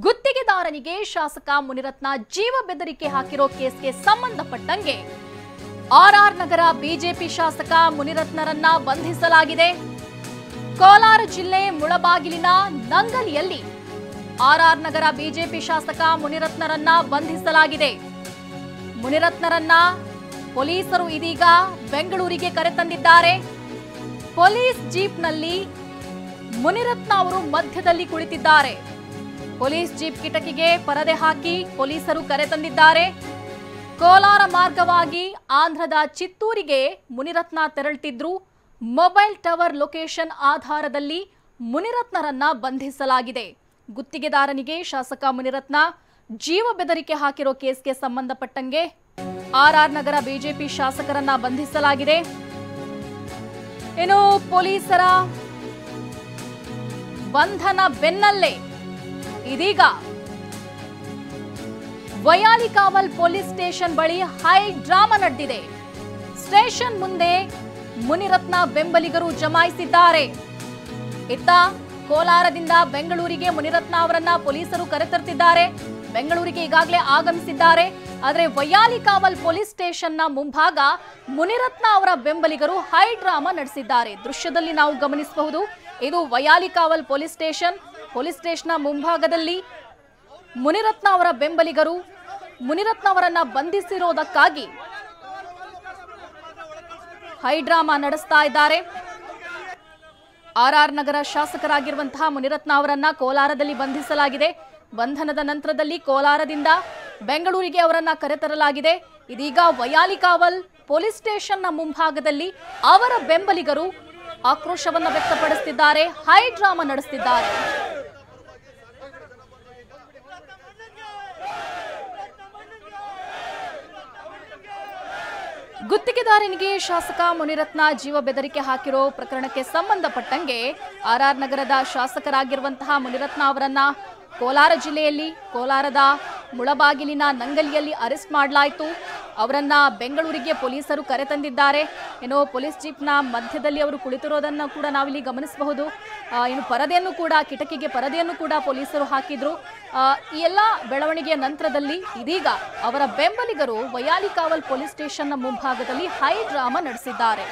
ಗುತ್ತಿಗೆದಾರನಿಗೆ ಶಾಸಕ ಮುನಿರತ್ನ ಜೀವ ಬೆದರಿಕೆ ಹಾಕಿರೋ ಕೇಸ್ಗೆ ಸಂಬಂಧಪಟ್ಟಂಗೆ ಆರ್ಆರ್ ನಗರ ಬಿಜೆಪಿ ಶಾಸಕ ಮುನಿರತ್ನರನ್ನ ಬಂಧಿಸಲಾಗಿದೆ. ಕೋಲಾರ ಜಿಲ್ಲೆ ಮುಳಬಾಗಿಲಿನ ನಂಗಲಿಯಲ್ಲಿ ಆರ್ಆರ್ ನಗರ ಬಿಜೆಪಿ ಶಾಸಕ ಮುನಿರತ್ನರನ್ನ ಬಂಧಿಸಲಾಗಿದೆ. ಮುನಿರತ್ನರನ್ನ ಪೊಲೀಸರು ಇದೀಗ ಬೆಂಗಳೂರಿಗೆ ಕರೆತಂದಿದ್ದಾರೆ. ಪೊಲೀಸ್ ಜೀಪ್ನಲ್ಲಿ ಮುನಿರತ್ನ ಅವರು ಮಧ್ಯದಲ್ಲಿ ಕುಳಿತಿದ್ದಾರೆ. ಪೊಲೀಸ್ ಜೀಪ್ ಕಿಟಕಿಗೆ ಪರದೆ ಹಾಕಿ ಪೊಲೀಸರು ಕರೆತಂದಿದ್ದಾರೆ. ಕೋಲಾರ ಮಾರ್ಗವಾಗಿ ಆಂಧ್ರದ ಚಿತ್ತೂರಿಗೆ ಮುನಿರತ್ನ ತೆರಳುತ್ತಿದ್ರು. ಮೊಬೈಲ್ ಟವರ್ ಲೊಕೇಶನ್ ಆಧಾರದಲ್ಲಿ ಮುನಿರತ್ನರನ್ನ ಬಂಧಿಸಲಾಗಿದೆ. ಗುತ್ತಿಗೆದಾರನಿಗೆ ಶಾಸಕ ಮುನಿರತ್ನ ಜೀವ ಬೆದರಿಕೆ ಹಾಕಿರೋ ಕೇಸ್ಗೆ ಸಂಬಂಧಪಟ್ಟಂಗೆ ಆರ್ಆರ್ ನಗರ ಬಿಜೆಪಿ ಶಾಸಕರನ್ನ ಬಂಧಿಸಲಾಗಿದೆ. ಇನ್ನು ಪೊಲೀಸರ ಬಂಧನ ಬೆನ್ನಲ್ಲೇ ಇದೀಗ ವಯಾಲಿಕಾವಲ್ ಪೊಲೀಸ್ ಸ್ಟೇಷನ್ ಬಳಿ ಹೈ ಡ್ರಾಮಾ ನಡೆದಿದೆ. ಸ್ಟೇಷನ್ ಮುಂದೆ ಮುನಿರತ್ನ ಬೆಂಬಲಿಗರು ಜಮಾಯಿಸಿದ್ದಾರೆ. ಇತ್ತ ಕೋಲಾರದಿಂದ ಬೆಂಗಳೂರಿಗೆ ಮುನಿರತ್ನ ಅವರನ್ನ ಪೊಲೀಸರು ಕರೆತರ್ತಿದ್ದಾರೆ. ಬೆಂಗಳೂರಿಗೆ ಈಗಾಗಲೇ ಆಗಮಿಸಿದ್ದಾರೆ. ಆದರೆ ವಯಾಲಿಕಾವಲ್ ಪೊಲೀಸ್ ಸ್ಟೇಷನ್ನ ಮುಂಭಾಗ ಮುನಿರತ್ನ ಅವರ ಬೆಂಬಲಿಗರು ಹೈ ಡ್ರಾಮಾ ನಡೆಸಿದ್ದಾರೆ. ದೃಶ್ಯದಲ್ಲಿ ನಾವು ಗಮನಿಸಬಹುದು. ಇದು ವಯಾಲಿಕಾವಲ್ ಪೊಲೀಸ್ ಸ್ಟೇಷನ್. ಪೊಲೀಸ್ ಸ್ಟೇಷನ್ನ ಮುಂಭಾಗದಲ್ಲಿ ಮುನಿರತ್ನ ಅವರ ಬೆಂಬಲಿಗರು ಮುನಿರತ್ನ ಅವರನ್ನ ಬಂಧಿಸಿರೋದಕ್ಕಾಗಿ ಹೈ ಡ್ರಾಮಾ ನಡೆಸ್ತಾ ಇದ್ದಾರೆ. ಆರ್ಆರ್ ನಗರ ಶಾಸಕರಾಗಿರುವಂತಹ ಮುನಿರತ್ನ ಅವರನ್ನ ಕೋಲಾರದಲ್ಲಿ ಬಂಧಿಸಲಾಗಿದೆ. ಬಂಧನದ ನಂತರದಲ್ಲಿ ಕೋಲಾರದಿಂದ ಬೆಂಗಳೂರಿಗೆ ಅವರನ್ನ ಕರೆತರಲಾಗಿದೆ. ಇದೀಗ ವಯಾಲಿಕಾವಲ್ ಪೊಲೀಸ್ ಸ್ಟೇಷನ್ನ ಮುಂಭಾಗದಲ್ಲಿ ಅವರ ಬೆಂಬಲಿಗರು ಆಕ್ರೋಶವನ್ನ ವ್ಯಕ್ತಪಡಿಸುತ್ತಿದ್ದಾರೆ, ಹೈ ಡ್ರಾಮಾ ನಡೆಸುತ್ತಿದ್ದಾರೆ. ಗುತ್ತಿಗೆದಾರನಿಗೆ ಶಾಸಕ ಮುನಿರತ್ನ ಜೀವ ಬೆದರಿಕೆ ಹಾಕಿರೋ ಪ್ರಕರಣಕ್ಕೆ ಸಂಬಂಧಪಟ್ಟಂಗೆ ಆರ್ಆರ್ ನಗರದ ಶಾಸಕರಾಗಿರುವಂತಹ ಮುನಿರತ್ನ ಅವರನ್ನ ಕೋಲಾರ ಜಿಲ್ಲೆಯಲ್ಲಿ ಕೋಲಾರದ ಮುಳಬಾಗಿಲಿನ ನಂಗಲಿಯಲ್ಲಿ ಅರೆಸ್ಟ್ ಮಾಡಲಾಯಿತು. ಅವರನ್ನ ಬೆಂಗಳೂರಿಗೆ ಪೊಲೀಸರು ಕರೆತಂದಿದ್ದಾರೆ. ಏನೋ ಪೊಲೀಸ್ ಜೀಪ್ನ ಮಧ್ಯದಲ್ಲಿ ಅವರು ಕುಳಿತಿರೋದನ್ನು ಕೂಡ ನಾವಿಲ್ಲಿ ಗಮನಿಸಬಹುದು. ಇನ್ನು ಪರದೆಯನ್ನು ಕೂಡ ಕಿಟಕಿಗೆ ಪರದೆಯನ್ನು ಕೂಡ ಪೊಲೀಸರು ಹಾಕಿದ್ರು. ಈ ಎಲ್ಲ ಬೆಳವಣಿಗೆಯ ನಂತರದಲ್ಲಿ ಇದೀಗ ಅವರ ಬೆಂಬಲಿಗರು ವಯಾಲಿಕಾವಲ್ ಪೊಲೀಸ್ ಸ್ಟೇಷನ್ನ ಮುಂಭಾಗದಲ್ಲಿ ಹೈ ಡ್ರಾಮಾ ನಡೆಸಿದ್ದಾರೆ.